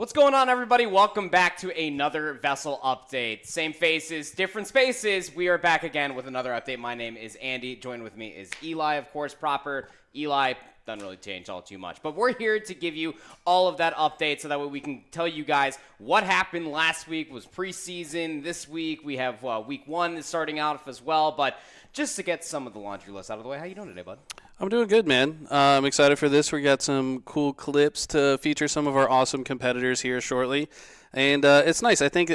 What's going on, everybody? Welcome back to another VESL update. Same faces, different spaces. We are back again with another update. My name is Andy. Joined with me is Eli, of course, proper. Eli doesn't really change all too much. But we're here to give you all of that update so that way we can tell you guys what happened last week was preseason. This week we have week one is starting out as well. But just to get some of the laundry list out of the way, how you doing today, bud? I'm doing good, man. I'm excited for this. We got some cool clips to feature some of our awesome competitors here shortly. And it's nice. I think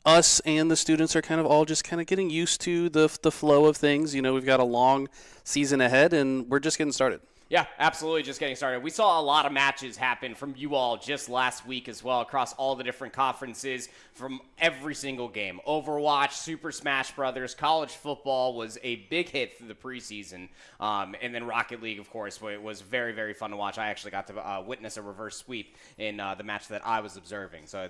us and the students are kind of all just kind of getting used to the flow of things. You know, we've got a long season ahead, and we're just getting started. Yeah, absolutely. Just getting started. We saw a lot of matches happen from you all just last week as well across all the different conferences from every single game. Overwatch, Super Smash Brothers, college football was a big hit through the preseason. And then Rocket League, of course, was very, very fun to watch. I actually got to witness a reverse sweep in the match that I was observing. So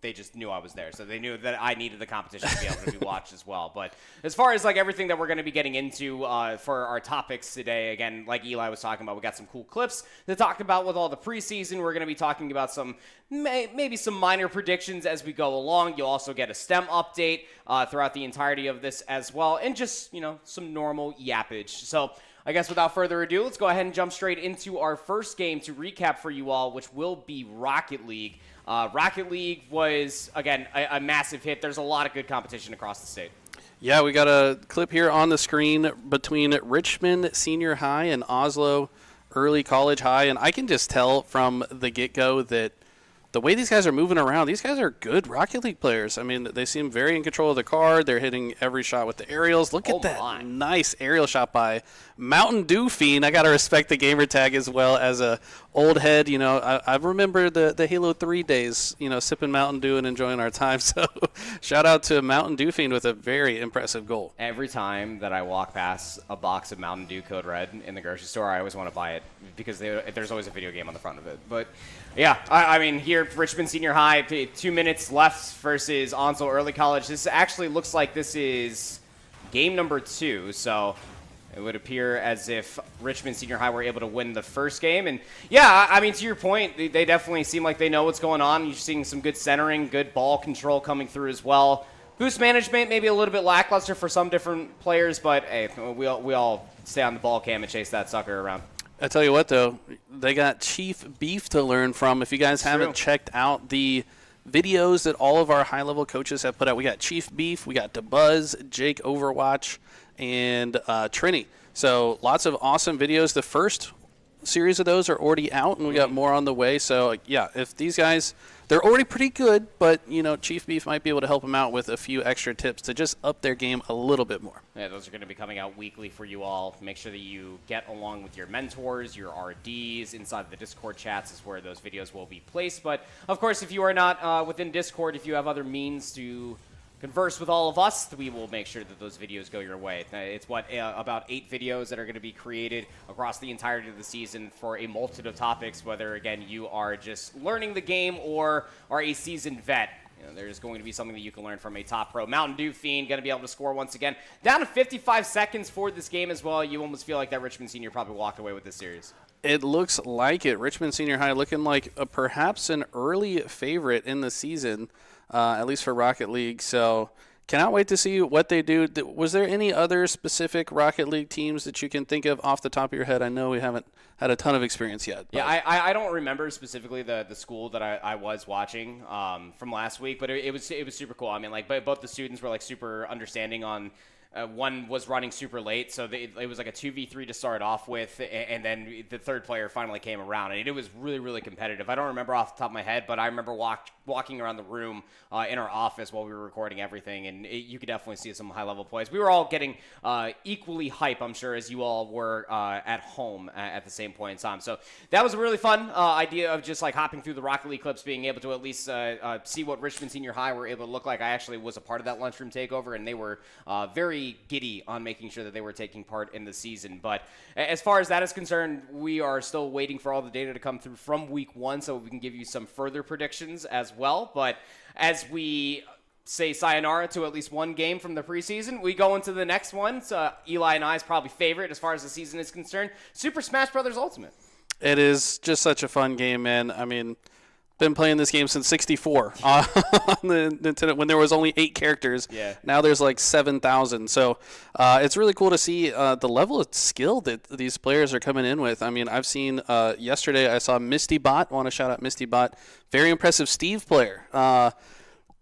they just knew I was there. So they knew that I needed the competition to be able to be watched as well. But as far as like everything that we're going to be getting into for our topics today, again, like Eli was talking about, we got some cool clips to talk about with all the preseason. We're going to be talking about some maybe some minor predictions as we go along. You'll also get a STEM update throughout the entirety of this as well. And just, you know, some normal yappage. So I guess without further ado, let's go ahead and jump straight into our first game to recap for you all, which will be Rocket League. Rocket League was, again, a massive hit. There's a lot of good competition across the state. Yeah, we got a clip here on the screen between Richmond Senior High and Oslo Early College High, and I can just tell from the get-go that the way these guys are moving around, these guys are good Rocket League players. I mean, they seem very in control of the card. They're hitting every shot with the aerials. Look at that nice aerial shot by Mountain Dew Fiend. I got to respect the gamer tag as well as a old head. You know, I remember the Halo 3 days, you know, sipping Mountain Dew and enjoying our time. So shout out to Mountain Dew Fiend with a very impressive goal. Every time that I walk past a box of Mountain Dew Code Red in the grocery store, I always want to buy it because there's always a video game on the front of it. But yeah, I mean, here, Richmond Senior High, 2 minutes left versus Onslow Early College. This actually looks like this is game number 2, so it would appear as if Richmond Senior High were able to win the first game. And yeah, I mean, to your point, they definitely seem like they know what's going on. You're seeing some good centering, good ball control coming through as well. Boost management maybe a little bit lackluster for some different players, but hey, we all stay on the ball cam and chase that sucker around. I tell you what, though, they got Chief Beef to learn from. If you guys haven't checked out the videos that all of our high-level coaches have put out, we got Chief Beef, we got DeBuzz, Jake Overwatch, and Trini. So lots of awesome videos. The first series of those are already out, and we got more on the way. So, yeah, if these guys, they're already pretty good, but, you know, Chief Beef might be able to help them out with a few extra tips to just up their game a little bit more. Yeah, those are going to be coming out weekly for you all. Make sure that you get along with your mentors, your RDs. Inside the Discord chats is where those videos will be placed. But, of course, if you are not within Discord, if you have other means to converse with all of us, we will make sure that those videos go your way. It's about 8 videos that are going to be created across the entirety of the season for a multitude of topics, whether, again, you are just learning the game or are a seasoned vet. You know, there's going to be something that you can learn from a top pro. Mountain Dew Fiend going to be able to score once again. Down to 55 seconds for this game as well. You almost feel like that Richmond Senior probably walked away with this series. It looks like it. Richmond Senior High looking like perhaps an early favorite in the season, at least for Rocket League. So cannot wait to see what they do. Was there any other specific Rocket League teams that you can think of off the top of your head? I know we haven't had a ton of experience yet. Yeah, I don't remember specifically the school that I was watching from last week, but it was super cool. I mean, like both the students were like super understanding on. One was running super late, so it was like a 2v3 to start off with, and then the third player finally came around, and it was really, really competitive. I don't remember off the top of my head, but I remember walking around the room in our office while we were recording everything, and you could definitely see some high-level plays. We were all getting equally hype, I'm sure, as you all were at home at the same point in time. So that was a really fun idea of just like hopping through the Rocket League clips, being able to at least see what Richmond Senior High were able to look like. I actually was a part of that lunchroom takeover, and they were very giddy on making sure that they were taking part in the season. But as far as that is concerned, we are still waiting for all the data to come through from week 1 so we can give you some further predictions as well. But as we say sayonara to at least one game from the preseason, we go into the next one. So Eli and I's probably favorite as far as the season is concerned, Super Smash Brothers Ultimate. It is just such a fun game, man. I mean, been playing this game since 64 on the Nintendo when there was only 8 characters. Yeah. Now there's like 7,000. So it's really cool to see the level of skill that these players are coming in with. I mean, I've seen yesterday I saw Misty Bot. I want to shout out Misty Bot. Very impressive Steve player.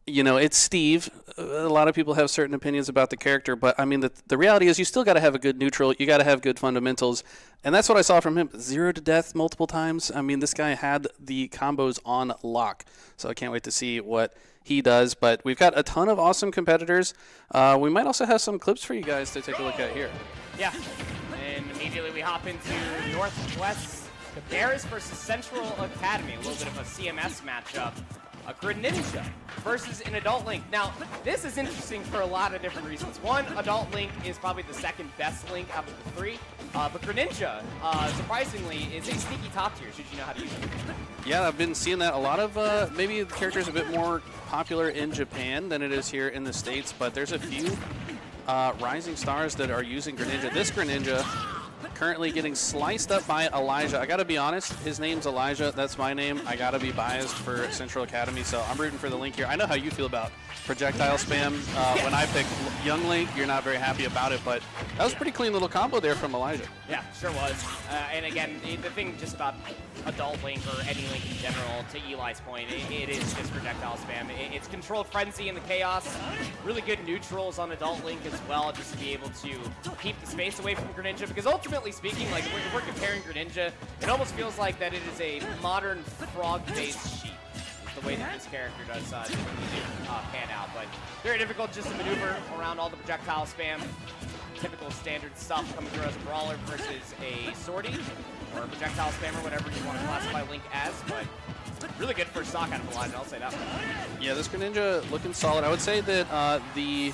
It's Steve. A lot of people have certain opinions about the character, but I mean, the reality is you still got to have a good neutral. You got to have good fundamentals, and that's what I saw from him. 0 to death multiple times. I mean, this guy had the combos on lock, so I can't wait to see what he does. But we've got a ton of awesome competitors. We might also have some clips for you guys to take a look at here. Yeah, and immediately we hop into Northwest Cabarrus versus Central Academy, a little bit of a CMS matchup. A Greninja versus an Adult Link. Now, this is interesting for a lot of different reasons. One, Adult Link is probably the second best Link out of the 3. But Greninja, surprisingly, is a sneaky top tier, should you know how to use it. Yeah, I've been seeing that. A lot of, maybe the character's a bit more popular in Japan than it is here in the States, but there's a few rising stars that are using Greninja. This Greninja currently getting sliced up by Elijah. I got to be honest, his name's Elijah. That's my name. I got to be biased for Central Academy, so I'm rooting for the Link here. I know how you feel about projectile spam. When I pick Young Link, you're not very happy about it, but that was a pretty clean little combo there from Elijah. Yeah, sure was. And again, the thing just about Adult Link or any Link in general, to Eli's point, it is just projectile spam. It's controlled frenzy in the chaos. Really good neutrals on Adult Link as well, just to be able to keep the space away from Greninja, because ultimately speaking, like if we're comparing Greninja, it almost feels like that it is a modern frog-based sheep. The way that this character does pan out, but very difficult just to maneuver around all the projectile spam. Typical standard stuff coming through as a brawler versus a sortie or a projectile spammer, whatever you want to classify Link as, but really good first stock out of Elijah, I'll say that. Yeah, this Greninja looking solid. I would say that the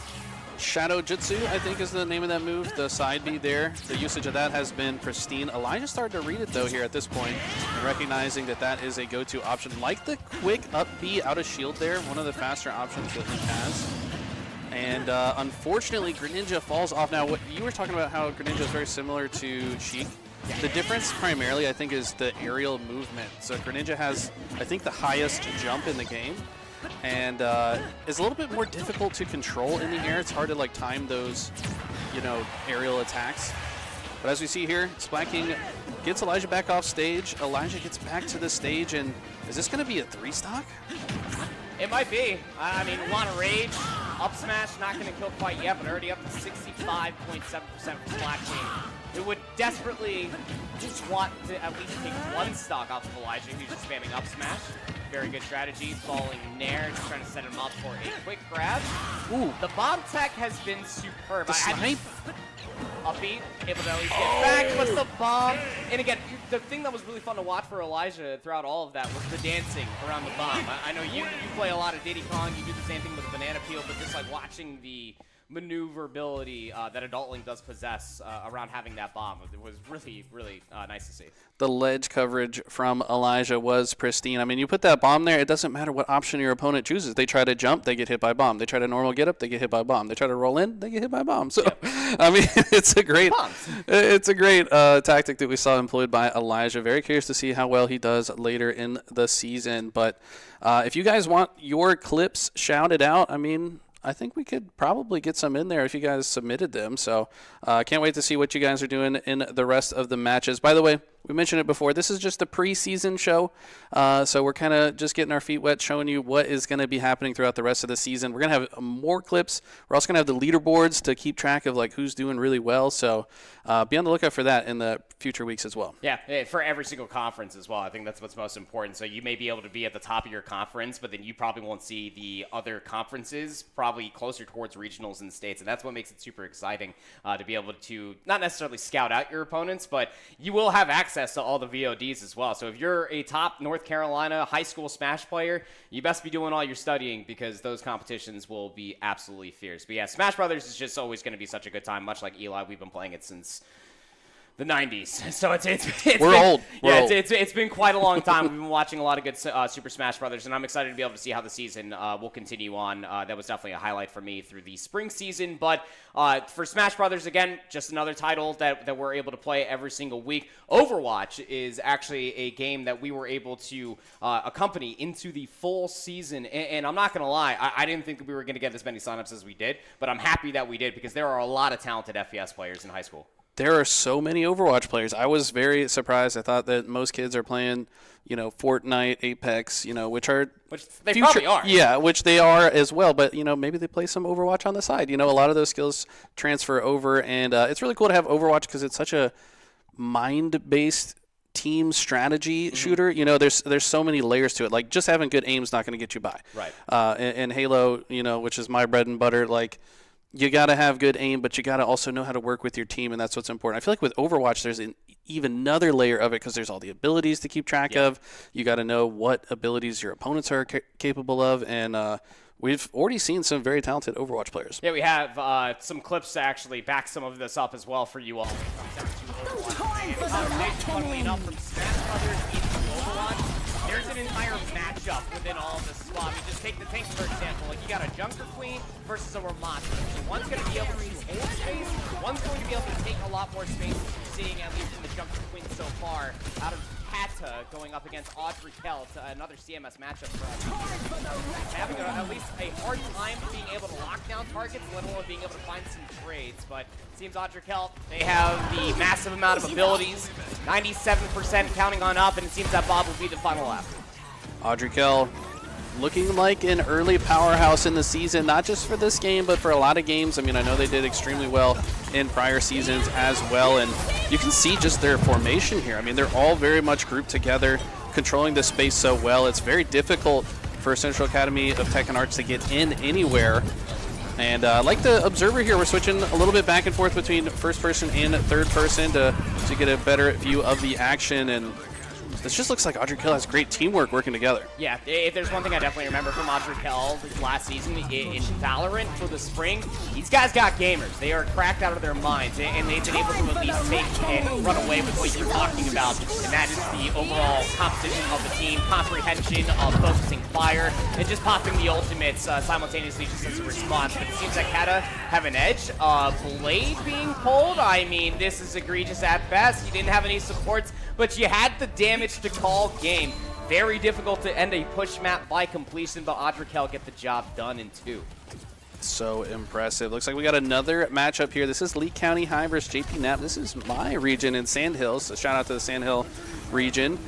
Shadow Jutsu, I think, is the name of that move. The side B there, the usage of that has been pristine. Elijah started to read it, though, here at this point, and recognizing that that is a go-to option. Like the quick up B out of shield there, one of the faster options that Link has. And unfortunately, Greninja falls off. Now, what you were talking about, how Greninja is very similar to Sheik. The difference primarily, I think, is the aerial movement. So Greninja has, I think, the highest jump in the game, and is a little bit more difficult to control in the air. It's hard to like time those, aerial attacks. But as we see here, Splat King gets Elijah back off stage. Elijah gets back to the stage, and is this going to be a 3-stock? It might be. I mean, a lot of rage. Up smash, not going to kill quite yet, but already up to 65.7% for Splat King, who would desperately just want to at least take 1 stock off of Elijah, who's just spamming up smash. Very good strategy. Falling Nair, just trying to set him up for a quick grab. Ooh. The bomb tech has been superb. The snipe? Upbeat, able to at least get back, but the bomb. And again, the thing that was really fun to watch for Elijah throughout all of that was the dancing around the bomb. I know you play a lot of Diddy Kong, you do the same thing with the banana peel, but just like watching the maneuverability that Adult Link does possess around having that bomb, it was really, really nice to see. The ledge coverage from Elijah was pristine. I mean, you put that bomb there, it doesn't matter what option your opponent chooses. They try to jump, they get hit by bomb. They try to normal get up, they get hit by bomb. They try to roll in, they get hit by bomb. So, yep. I mean, it's a great tactic that we saw employed by Elijah. Very curious to see how well he does later in the season. But if you guys want your clips shouted out, I mean, I think we could probably get some in there if you guys submitted them. So can't wait to see what you guys are doing in the rest of the matches. By the way, we mentioned it before. This is just a preseason show. So we're kind of just getting our feet wet, showing you what is going to be happening throughout the rest of the season. We're going to have more clips. We're also going to have the leaderboards to keep track of like who's doing really well. So be on the lookout for that in the future weeks as well. Yeah, for every single conference as well. I think that's what's most important. So you may be able to be at the top of your conference, but then you probably won't see the other conferences probably closer towards regionals in the States. And that's what makes it super exciting to be able to not necessarily scout out your opponents, but you will have access to all the VODs as well. So if you're a top North Carolina high school Smash player, you best be doing all your studying because those competitions will be absolutely fierce. But yeah, Smash Brothers is just always going to be such a good time, much like Eli. We've been playing it since The 90s. So it's We're been, old. Yeah, We're it's been quite a long time. We've been watching a lot of good Super Smash Brothers, and I'm excited to be able to see how the season will continue on. That was definitely a highlight for me through the spring season. But for Smash Brothers, again, just another title that we're able to play every single week. Overwatch is actually a game that we were able to accompany into the full season. And I'm not going to lie, I didn't think we were going to get as many signups as we did, but I'm happy that we did because there are a lot of talented FPS players in high school. There are so many Overwatch players. I was very surprised. I thought that most kids are playing, Fortnite, Apex, which they probably are. Yeah, which they are as well. But, maybe they play some Overwatch on the side. A lot of those skills transfer over. And it's really cool to have Overwatch because it's such a mind-based team strategy shooter. There's so many layers to it. Like, just having good aim is not going to get you by. Right. And Halo, which is my bread and butter, like, you got to have good aim, but you got to also know how to work with your team, and that's what's important. I feel like with Overwatch, there's even another layer of it because there's all the abilities to keep track of. You got to know what abilities your opponents are capable of, and we've already seen some very talented Overwatch players. Yeah, we have some clips to actually back some of this up as well for you all. Funnily enough, from Smash Brothers into Overwatch, there's an entire matchup within all of this squad. We just take the tanks, for example. Like, you got a Junker Queen versus a Ramattra. One's going to be able to hold space. One's going to be able to take a lot more space, as you're seeing, at least in the Junker Queen so far, out of Kata going up against Audrey Kelt, another CMS matchup for us. Having at least a hard time being able to lock down targets, let alone being able to find some trades. But it seems Audrey Kelt, they have the massive amount of abilities, 97% counting on up, and it seems that Bob will be the final lap. Audrey Kell looking like an early powerhouse in the season, not just for this game, but for a lot of games. I mean, I know they did extremely well in prior seasons as well, and you can see just their formation here. I mean, they're all very much grouped together, controlling the space so well. It's very difficult for Central Academy of Tech and Arts to get in anywhere. And like the observer here, we're switching a little bit back and forth between first person and third person to get a better view of the action. And this just looks like Audrey Kell has great teamwork working together. Yeah, if there's one thing I definitely remember from Audrey Kell last season in Valorant for the spring, these guys got gamers. They are cracked out of their minds, and they've been able to at least take and run away with what you're talking about, and that is the overall composition of the team, comprehension of focusing fire, and just popping the ultimates simultaneously just as a response. But it seems like Kata have an edge. Blade being pulled, I mean, this is egregious at best. You didn't have any supports, but you had the damage to call game. Very difficult to end a push map by completion, but Audrey Kell get the job done in 2. So impressive. Looks like we got another matchup here. This is Lee County High versus JP Knapp. This is my region in Sand Hills, so shout out to the Sand Hill region.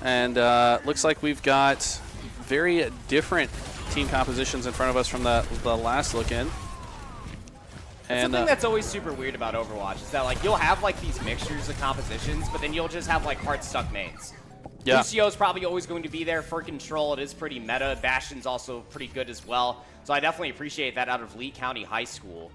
And looks like we've got very different team compositions in front of us from the last look in. And something that's always super weird about Overwatch is that, like, you'll have, like, these mixtures of compositions, but then you'll just have, like, hard-stuck mains. Yeah. Lucio's probably always going to be there for Control. It is pretty meta. Bastion's also pretty good as well. So I definitely appreciate that out of Lee County High School.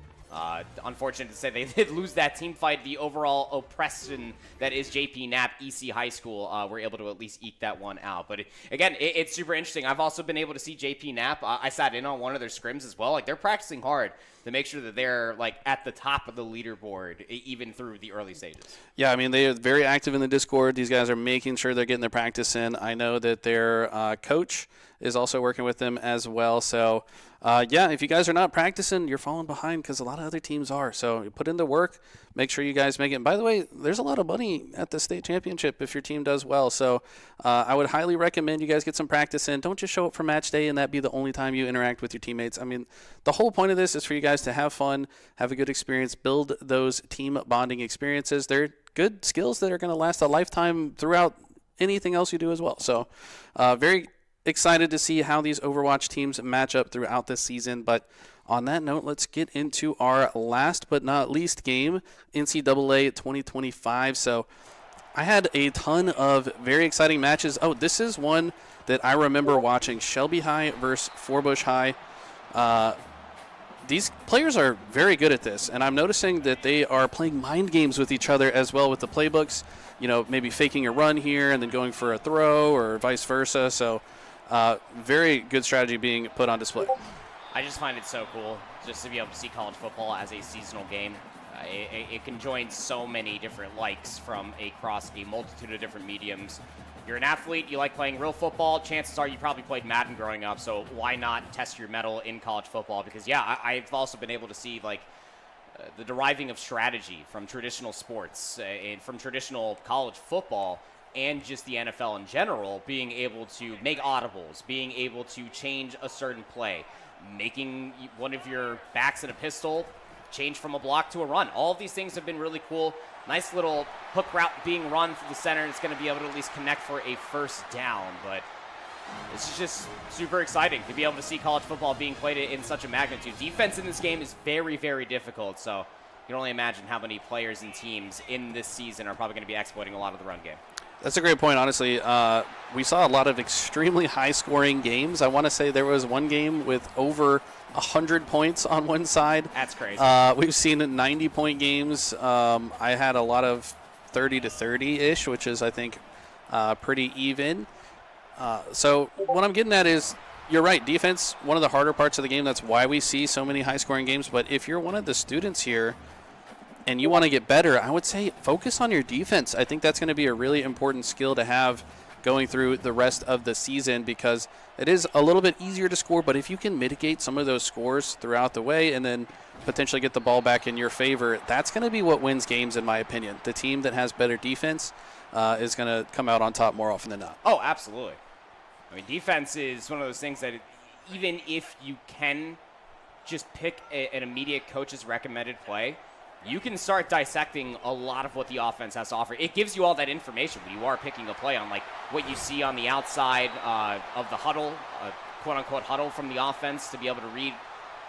Unfortunate to say they did lose that team fight. The overall oppression that is JP Knapp, EC High School, were able to at least eke that one out. But again, it's super interesting. I've also been able to see JP Knapp. I sat in on one of their scrims as well. Like, they're practicing hard to make sure that they're, like, at the top of the leaderboard, even through the early stages. Yeah, I mean, they are very active in the Discord. These guys are making sure they're getting their practice in. I know that their coach is also working with them as well. So, yeah, if you guys are not practicing, you're falling behind because a lot of other teams are. So you put in the work, make sure you guys make it. And by the way, there's a lot of money at the state championship if your team does well. So I would highly recommend you guys get some practice in. Don't just show up for match day and that be the only time you interact with your teammates. I mean, the whole point of this is for you guys to have fun, have a good experience, build those team bonding experiences. They're good skills that are going to last a lifetime throughout anything else you do as well. So very excited to see how these Overwatch teams match up throughout this season. But on that note, let's get into our last but not least game, NCAA 2025. So I had a ton of very exciting matches. Oh, this is one that I remember watching, Shelby High versus Forbush High. These players are very good at this, and I'm noticing that they are playing mind games with each other as well with the playbooks, you know, maybe faking a run here and then going for a throw or vice versa. So very good strategy being put on display. I just find it so cool just to be able to see college football as a seasonal game. It can join so many different likes from across a multitude of different mediums. You're an athlete, you like playing real football, chances are you probably played Madden growing up, so why not test your mettle in college football? Because, yeah, I've also been able to see, like, the deriving of strategy from traditional sports and from traditional college football and just the NFL in general, being able to make audibles, being able to change a certain play, making one of your backs in a pistol change from a block to a run. All of these things have been really cool. Nice little hook route being run through the center. It's going to be able to at least connect for a first down, but this is just super exciting to be able to see college football being played in such a magnitude. Defense in this game is very, very difficult, so you can only imagine how many players and teams in this season are probably going to be exploiting a lot of the run game. That's a great point, honestly. We saw a lot of extremely high-scoring games. I want to say there was one game with over 100 points on one side. That's crazy. We've seen 90-point games. I had a lot of 30 to 30-ish, which is, I think, pretty even. So what I'm getting at is, you're right, defense, one of the harder parts of the game. That's why we see so many high-scoring games. But if you're one of the students here and you want to get better, I would say focus on your defense. I think that's going to be a really important skill to have going through the rest of the season, because it is a little bit easier to score, but if you can mitigate some of those scores throughout the way and then potentially get the ball back in your favor, that's going to be what wins games, in my opinion. The team that has better defense is going to come out on top more often than not. Oh, absolutely. I mean, defense is one of those things that even if you can just pick an immediate coach's recommended play, you can start dissecting a lot of what the offense has to offer. It gives you all that information when you are picking a play on, like, what you see on the outside of the huddle, quote-unquote huddle from the offense, to be able to read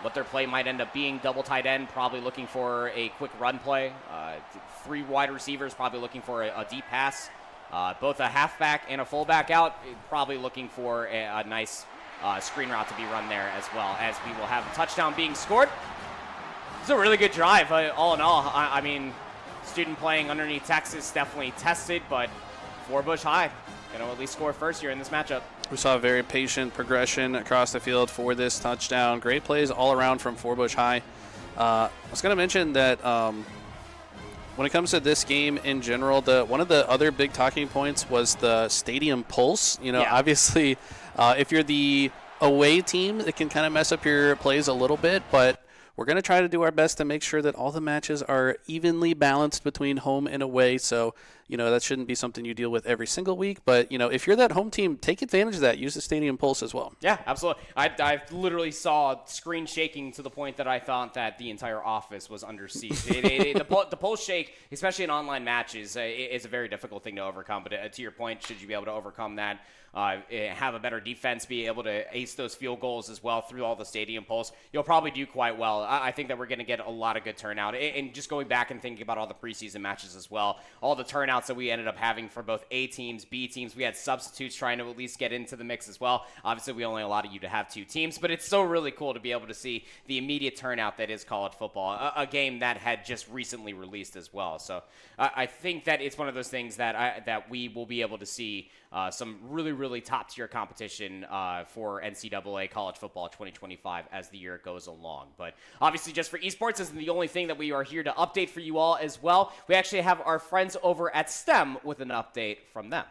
what their play might end up being. Double tight end, probably looking for a quick run play. 3 wide receivers, probably looking for a deep pass. Both a halfback and a fullback out, probably looking for a nice screen route to be run there, as well as we will have a touchdown being scored. It's a really good drive, all in all. I mean, student playing underneath Texas definitely tested, but Forbush High, at least score first here in this matchup. We saw a very patient progression across the field for this touchdown. Great plays all around from Forbush High. I was going to mention that when it comes to this game in general, one of the other big talking points was the stadium pulse. Obviously, if you're the away team, it can kind of mess up your plays a little bit, but we're going to try to do our best to make sure that all the matches are evenly balanced between home and away. So, that shouldn't be something you deal with every single week. But, if you're that home team, take advantage of that. Use the stadium pulse as well. Yeah, absolutely. I literally saw screen shaking to the point that I thought that the entire office was under siege. The pulse shake, especially in online matches, is a very difficult thing to overcome. But to your point, should you be able to overcome that, have a better defense, be able to ace those field goals as well through all the stadium pulse, you'll probably do quite well. I think that we're going to get a lot of good turnout. And just going back and thinking about all the preseason matches as well, all the turnouts that we ended up having for both A teams, B teams, we had substitutes trying to at least get into the mix as well. Obviously, we only allowed you to have 2 teams, but it's still really cool to be able to see the immediate turnout that is college football, a game that had just recently released as well. So I think that it's one of those things that we will be able to see some really, really top-tier competition for NCAA college football 2025 as the year goes along. But obviously, just for esports isn't the only thing that we are here to update for you all as well. We actually have our friends over at STEM with an update from them.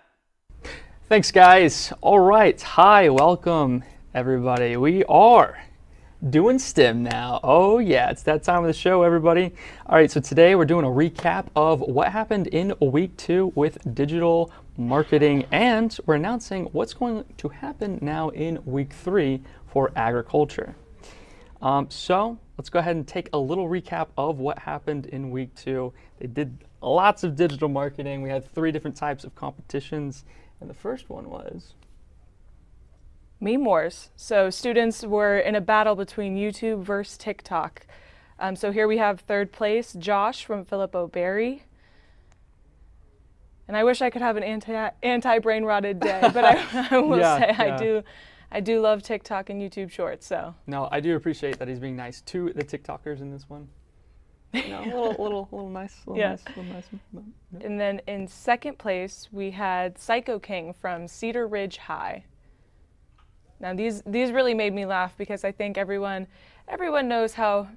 Thanks, guys. All right. Hi, welcome, everybody. We are doing STEM now. Oh, yeah, it's that time of the show, everybody. All right, so today we're doing a recap of what happened in week 2 with digital marketing, and we're announcing what's going to happen now in week 3 for agriculture. So let's go ahead and take a little recap of what happened in week 2. They did lots of digital marketing. We had 3 different types of competitions, and the first one was Meme Wars. So students were in a battle between YouTube versus TikTok. So here we have 3rd place, Josh from Philip O'Berry. And I wish I could have an anti-brain rotted day, but I will say I do love TikTok and YouTube Shorts. So no, I do appreciate that he's being nice to the TikTokers in this one. Little nice. And then in 2nd place we had Psycho King from Cedar Ridge High. Now these really made me laugh because I think everyone knows how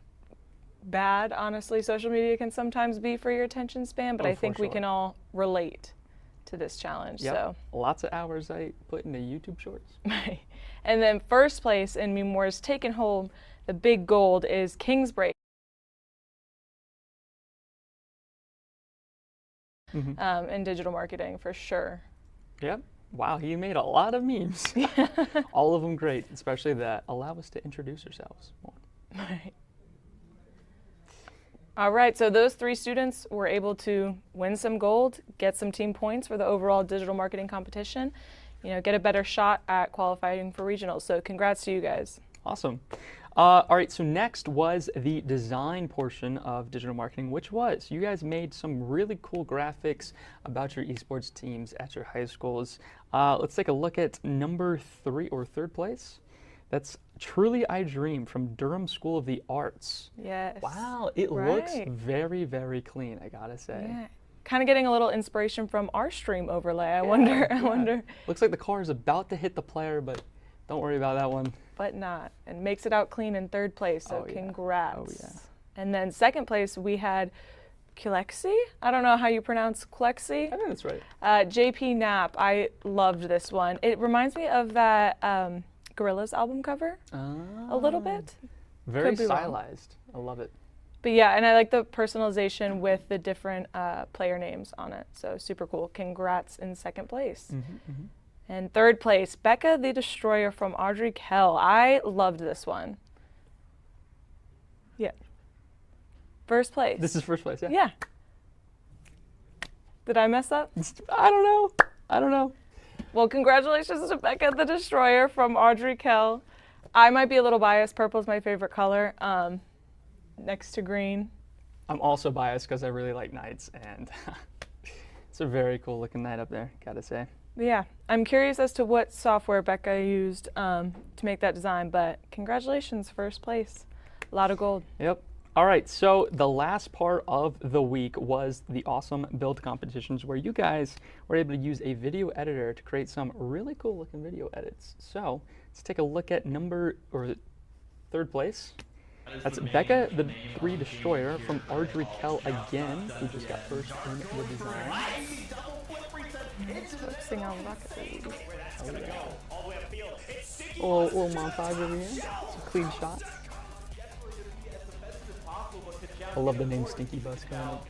bad, honestly, social media can sometimes be for your attention span, but I think we can all relate to this challenge. Yep. So Lots of hours I put into YouTube Shorts. And then first place in Meme Wars, taking home the big gold, is Kingsbreak. In digital marketing, for sure. Yep. Wow, he made a lot of memes. All of them great, especially that allow us to introduce ourselves more. Right. All right, so those 3 students were able to win some gold, get some team points for the overall digital marketing competition, get a better shot at qualifying for regionals. So congrats to you guys. Awesome. All right, so next was the design portion of digital marketing, which was you guys made some really cool graphics about your esports teams at your high schools. Let's take a look at number 3 or third place. That's Truly I Dream from Durham School of the Arts. Yes. Wow, it looks very, very clean, I gotta say. Yeah. Kind of getting a little inspiration from our stream overlay. I wonder. Looks like the car is about to hit the player, but don't worry about that one. But not, and makes it out clean in third place, so congrats. Oh, yeah. And then second place, we had Kulexi. I don't know how you pronounce Kulexi. I think that's right. JP Knapp. I loved this one. It reminds me of that Gorillaz album cover a little bit. Very stylized. I love it. But yeah, and I like the personalization with the different player names on it. So super cool. Congrats in second place. And third place, Becca the Destroyer from Audrey Kell. I loved this one. Yeah. First place. This is first place, yeah? Yeah. Did I mess up? I don't know. Well, congratulations to Becca the Destroyer from Audrey Kell. I might be a little biased. Purple is my favorite color, next to green. I'm also biased because I really like knights, and it's a very cool looking knight up there, gotta say. Yeah, I'm curious as to what software Becca used to make that design, but congratulations, first place. A lot of gold. Yep. All right, so the last part of the week was the awesome build competitions where you guys were able to use a video editor to create some really cool looking video edits. So let's take a look at third place. That's Becca the 3 Destroyer from Audrey Kell again, who just got first in the design. Focusing on Rocket League. Oh, little montage over here. Some clean shots. I love the name Stinky Bus coming up.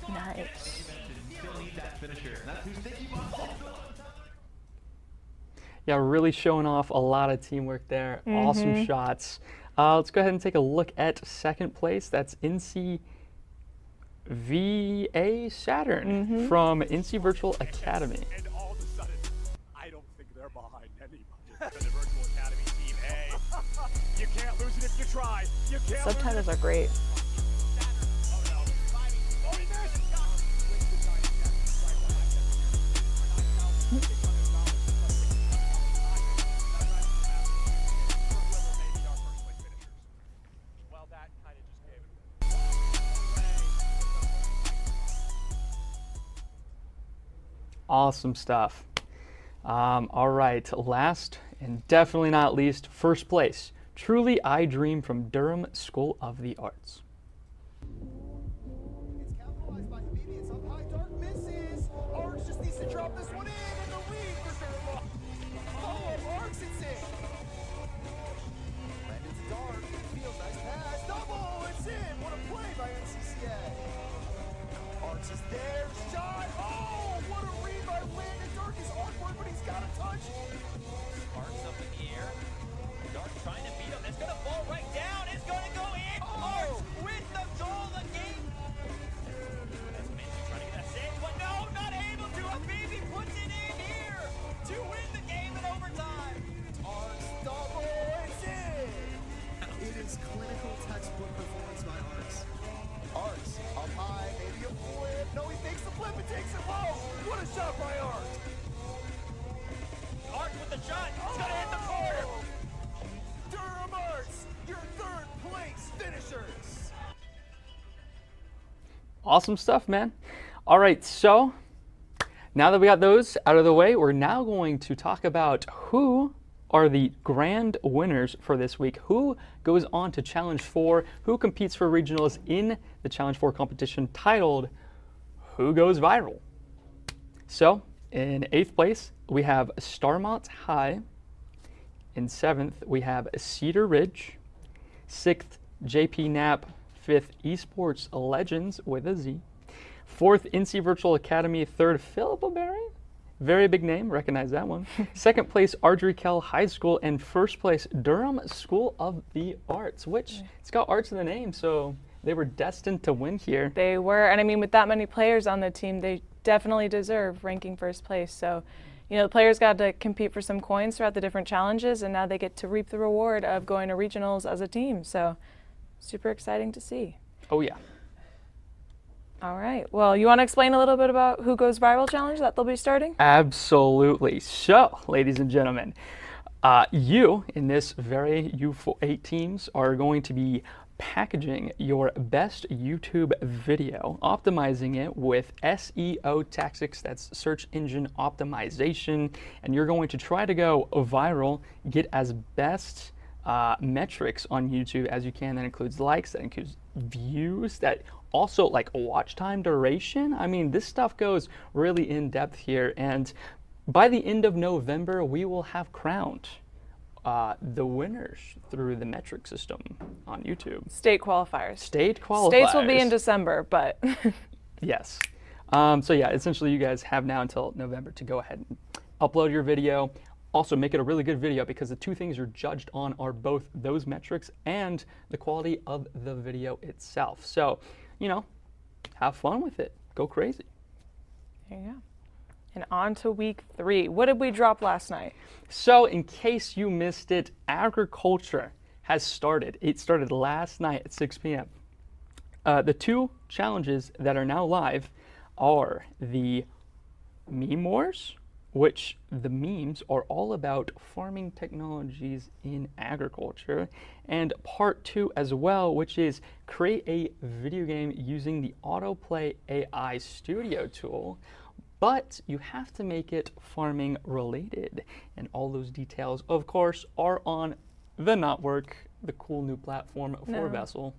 Nice. Yeah, really showing off a lot of teamwork there. Awesome shots. Let's go ahead and take a look at second place. That's NCVA Saturn from NC Virtual Academy. And all of a sudden, I don't think they're behind anybody. The Virtual Academy team, hey, you can't lose it if you try. You can't. Subtitles are great. Awesome stuff. All right, last and definitely not least, first place. Truly I Dream from Durham School of the Arts. It's capitalized by Habibi. It's up high, dark misses. Arts just needs to drop this one in and the lead for Durham. Follow-up, Arts, it's in. Landon's dark. Field, nice pass. Double, it's in. What a play by NCCA. Arts is there. Shot. Oh, what a read by Landon. Dark is awkward, but he's got a touch. Arts up in the air. Dark trying to beat him. It's going to fall right down. It's going to go in. Arts with the goal again. That's Minty trying to get that save. But no, not able to. Habibi puts it in here to win the game in overtime. Arts double. It's in. It is clinical textbook performance by Arts. Arts up high, maybe a flip. No, he fakes the flip and takes it low. What a shot by Arts. Arts with the shot. It's going to hit the corner. Durham Arts, your third place finishers. Awesome stuff, man. All right, so Now that we got those out of the way, we're now going to talk about who are the grand winners for this week, who goes on to Challenge 4, who competes for regionals in the Challenge 4 competition titled Who Goes Viral? So, in 8th place, we have Starmont High. In 7th, we have Cedar Ridge. 6th, JP Knapp. 5th, Esports Legends with a Z. 4th, NC Virtual Academy. 3rd, Philippa Berry. Very big name, recognize that one. 2nd place, Ardrey Kell High School. And 1st place, Durham School of the Arts, which it's got arts in the name, so they were destined to win here. They were, and I mean, with that many players on the team, they definitely deserve ranking 1st place. So, you know, the players got to compete for some coins throughout the different challenges, and now they get to reap the reward of going to regionals as a team. So, super exciting to see. Oh, yeah. All right. Well, you want to explain a little bit about Who Goes Viral challenge that they'll be starting? Absolutely. So, ladies and gentlemen, you in this very U8 teams are going to be packaging your best YouTube video, optimizing it with SEO tactics, that's search engine optimization, and you're going to try to go viral, get as best metrics on YouTube as you can. That includes likes, that includes views, that also like watch time duration. I mean, this stuff goes really in depth here, and by the end of November, we will have crowned the winners through the metric system on YouTube. State qualifiers. State qualifiers. States will be in December, but yes. So yeah, essentially you guys have now until November to go ahead and upload your video. Also make it a really good video, because the two things you're judged on are both those metrics and the quality of the video itself. So, you know, have fun with it. Go crazy. there you go. And on to week 3. What did we drop last night? So in case you missed it, agriculture has started. It started last night at 6 p.m. The 2 challenges that are now live are the Meme Wars, which the memes are all about farming technologies in agriculture, and part 2 as well, which is create a video game using the Autoplay AI Studio tool, but you have to make it farming related. And all those details, of course, are on the Network, the cool new platform for VESL.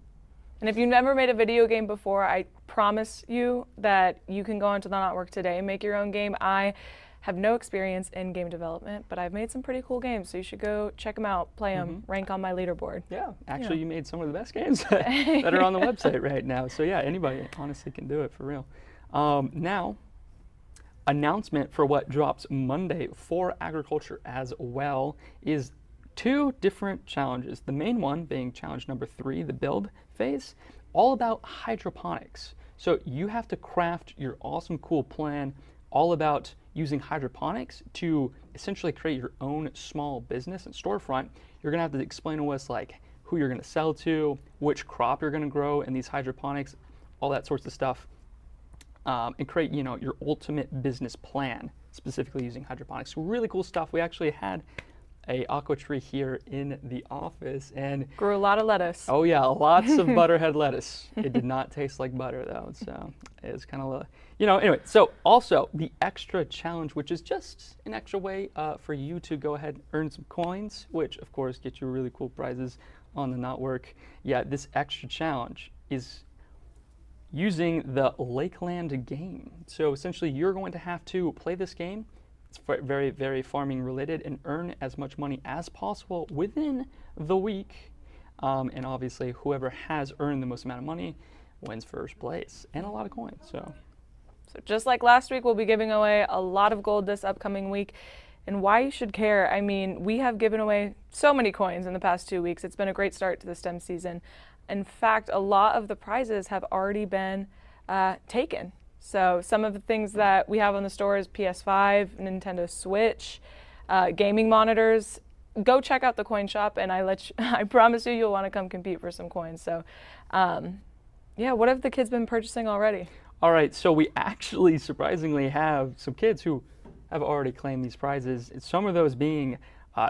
And if you've never made a video game before, I promise you that you can go onto the Network today and make your own game. I have no experience in game development, but I've made some pretty cool games, so you should go check them out, play them, rank on my leaderboard. Yeah, actually you made some of the best games that are on the website right now. So yeah, anybody honestly can do it for real. Now, announcement for what drops Monday for agriculture as well is 2 different challenges. The main one being challenge number 3, the build phase, all about hydroponics. So you have to craft your awesome, cool plan all about using hydroponics to essentially create your own small business and storefront. You're gonna have to explain to us like who you're gonna sell to, which crop you're gonna grow in these hydroponics, all that sorts of stuff, and create, you know, your ultimate business plan, specifically using hydroponics. Really cool stuff. We actually had a aqua tree here in the office and grew a lot of lettuce. Oh yeah, lots of butterhead lettuce. It did not taste like butter though, so it's kind of, you know, anyway. So also the extra challenge, which is just an extra way for you to go ahead and earn some coins, which of course get you really cool prizes on the Network. Yeah, this extra challenge is using the Lakeland game. So essentially you're going to have to play this game. It's very, very farming related, and earn as much money as possible within the week. And obviously whoever has earned the most amount of money wins first place and a lot of coins. So just like last week, we'll be giving away a lot of gold this upcoming week. And why you should care, I mean, we have given away so many coins in the past 2 weeks. It's been a great start to the STEM season. In fact, a lot of the prizes have already been taken. So some of the things that we have on the store is PS5, Nintendo Switch, gaming monitors. Go check out the coin shop, and I promise you'll want to come compete for some coins. So yeah, what have the kids been purchasing already? All right, so we actually surprisingly have some kids who have already claimed these prizes. Some of those being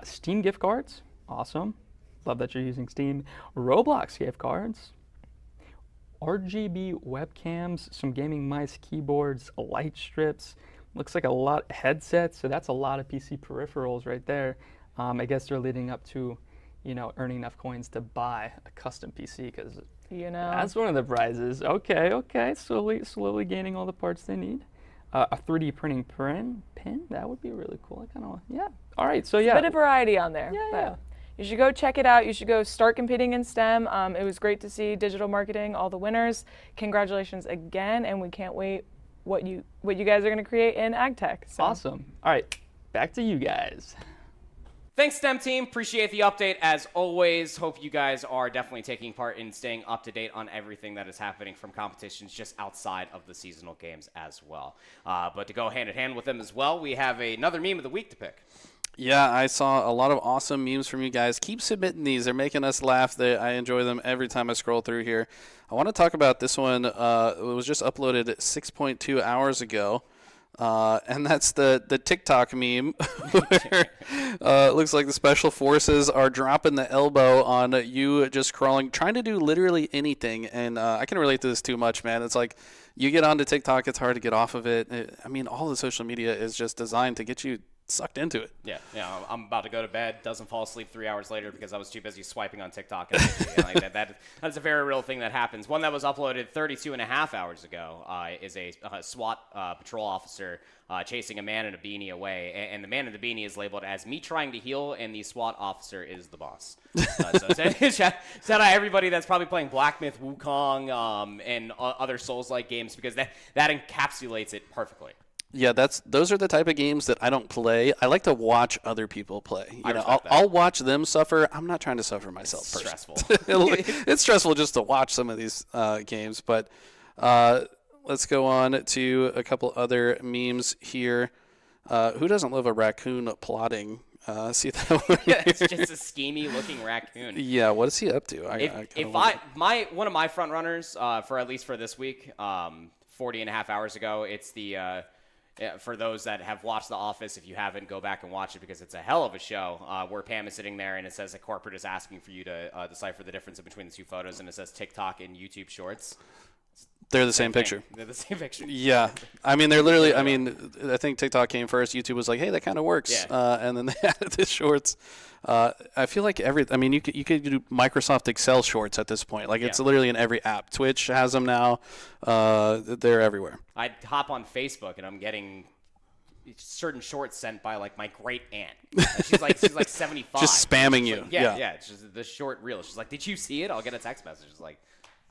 Steam gift cards. Awesome. Love that you're using Steam. Roblox gift cards. RGB webcams, some gaming mice, keyboards, light strips, Looks like a lot of headsets, so that's a lot of PC peripherals right there. I guess they're leading up to, earning enough coins to buy a custom PC because that's one of the prizes. Okay, slowly gaining all the parts they need. A 3D printing pin, that would be really cool. All right, so yeah. Bit of variety on there. Yeah. You should go check it out. You should go start competing in STEM. It was great to see digital marketing, all the winners. Congratulations again, and we can't wait what you guys are going to create in ag tech. So. Awesome. All right, back to you guys. Thanks, STEM team. Appreciate the update as always. Hope you guys are definitely taking part in staying up to date on everything that is happening from competitions just outside of the seasonal games as well. But to go hand in hand with them as well, we have another meme of the week to pick. Yeah, I saw a lot of awesome memes from you guys. Keep submitting these. They're making us laugh. I enjoy them every time I scroll through here. I want to talk about this one. It was just uploaded 6.2 hours ago. And that's the TikTok meme where it looks like the special forces are dropping the elbow on you just crawling, trying to do literally anything. And I can relate to this too much, man. It's like you get onto TikTok, it's hard to get off of it. All the social media is just designed to get you sucked into it. Yeah, I'm about to go to bed, doesn't fall asleep 3 hours later because I was too busy swiping on TikTok. And that's a very real thing that happens. One that was uploaded 32 and a half hours ago is a SWAT patrol officer chasing a man in a beanie away. And the man in the beanie is labeled as me trying to heal, and the SWAT officer is the boss. So shout out everybody that's probably playing Black Myth, Wukong, and other Souls-like games because that encapsulates it perfectly. Yeah, those are the type of games that I don't play. I like to watch other people play. I'll watch them suffer. I'm not trying to suffer myself. It's stressful. It's stressful just to watch some of these games. But let's go on to a couple other memes here. Who doesn't love a raccoon plotting? See that one? It's just a schemy looking raccoon. Yeah, what is he up to? One of my front runners for at least for this week, 40 and a half hours ago, it's the. For those that have watched The Office, if you haven't, go back and watch it because it's a hell of a show where Pam is sitting there and it says a corporate is asking for you to decipher the difference between the two photos, and it says TikTok and YouTube Shorts. They're the same picture. They're the same picture. Yeah. They're literally, I think TikTok came first. YouTube was like, hey, that kind of works. Yeah. And then they added the shorts. I feel like you could do Microsoft Excel shorts at this point. Like, it's literally in every app. Twitch has them now. They're everywhere. I hop on Facebook, and I'm getting certain shorts sent by, like, my great aunt. She's like 75. Just spamming you. Like, yeah. It's just the short reel. She's like, did you see it? I'll get a text message. It's like,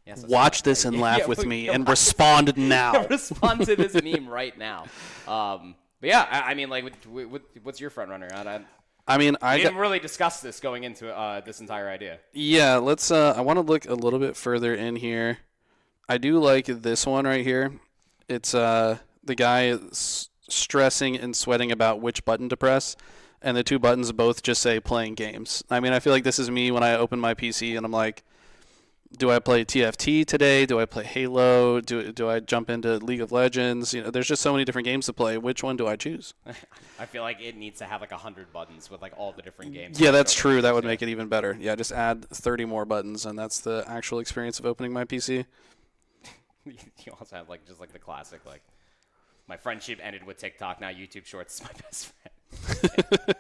yes, watch this and laugh with me and respond now. Respond to this meme right now. But yeah, what's your front runner? We didn't really discuss this going into this entire idea. Yeah, let's. I want to look a little bit further in here. I do like this one right here. It's the guy stressing and sweating about which button to press, and the two buttons both just say playing games. I feel like this is me when I open my PC and I'm like, do I play TFT today? Do I play Halo? Do I jump into League of Legends? There's just so many different games to play. Which one do I choose? I feel like it needs to have like 100 buttons with like all the different games. Yeah, that's true. That would make it even better. Yeah, just add 30 more buttons, and that's the actual experience of opening my PC. You also have just the classic, my friendship ended with TikTok. Now YouTube Shorts is my best friend.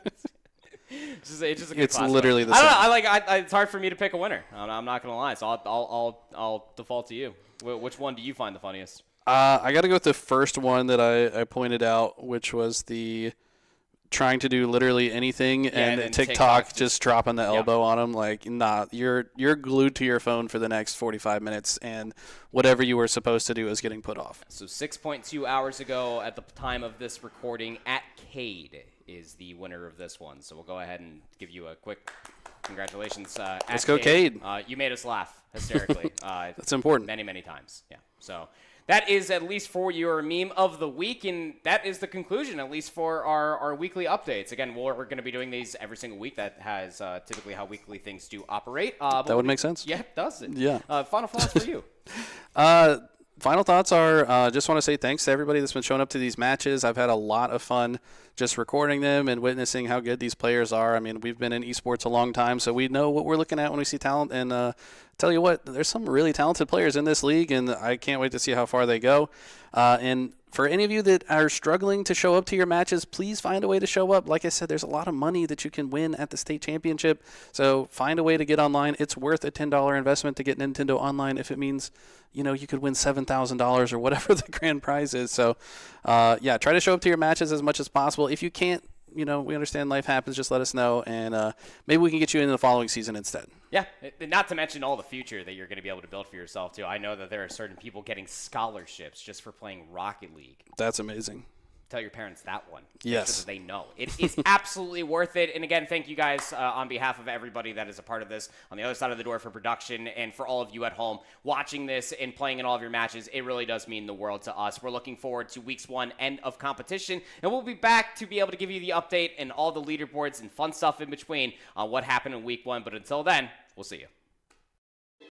It's just a good It's classic. literally the I same. don't know. It's hard for me to pick a winner. I'm not gonna lie. So I'll default to you. Which one do you find the funniest? I got to go with the first one that I pointed out, which was the trying to do literally anything, and then TikTok just dropping the elbow on him. Like, nah, you're glued to your phone for the next 45 minutes, and whatever you were supposed to do is getting put off. So 6.2 hours ago, at the time of this recording, at Cade is the winner of this one. So we'll go ahead and give you a quick congratulations. Let's go, Cade. You made us laugh hysterically. That's important. Many, many times. Yeah. So that is at least for your meme of the week, and that is the conclusion, at least for our weekly updates. Again, we're going to be doing these every single week. That has typically how weekly things do operate. That would make sense. Yeah, it does. Yeah. Final thoughts for you. Final thoughts are just want to say thanks to everybody that's been showing up to these matches. I've had a lot of fun just recording them and witnessing how good these players are. We've been in esports a long time, so we know what we're looking at when we see talent. And tell you what, there's some really talented players in this league, and I can't wait to see how far they go. And for any of you that are struggling to show up to your matches, please find a way to show up. Like I said, there's a lot of money that you can win at the state championship. So find a way to get online. It's worth a $10 investment to get Nintendo Online if it means, you could win $7,000 or whatever the grand prize is. So, try to show up to your matches as much as possible. If you can't, we understand life happens. Just let us know, and maybe we can get you in the following season instead. Yeah, not to mention all the future that you're going to be able to build for yourself, too. I know that there are certain people getting scholarships just for playing Rocket League. That's amazing. Tell your parents that one. Yes. So that they know. It is absolutely worth it. And again, thank you guys on behalf of everybody that is a part of this on the other side of the door for production, and for all of you at home watching this and playing in all of your matches. It really does mean the world to us. We're looking forward to weeks 1 end of competition, and we'll be back to be able to give you the update and all the leaderboards and fun stuff in between on what happened in week 1. But until then, we'll see you.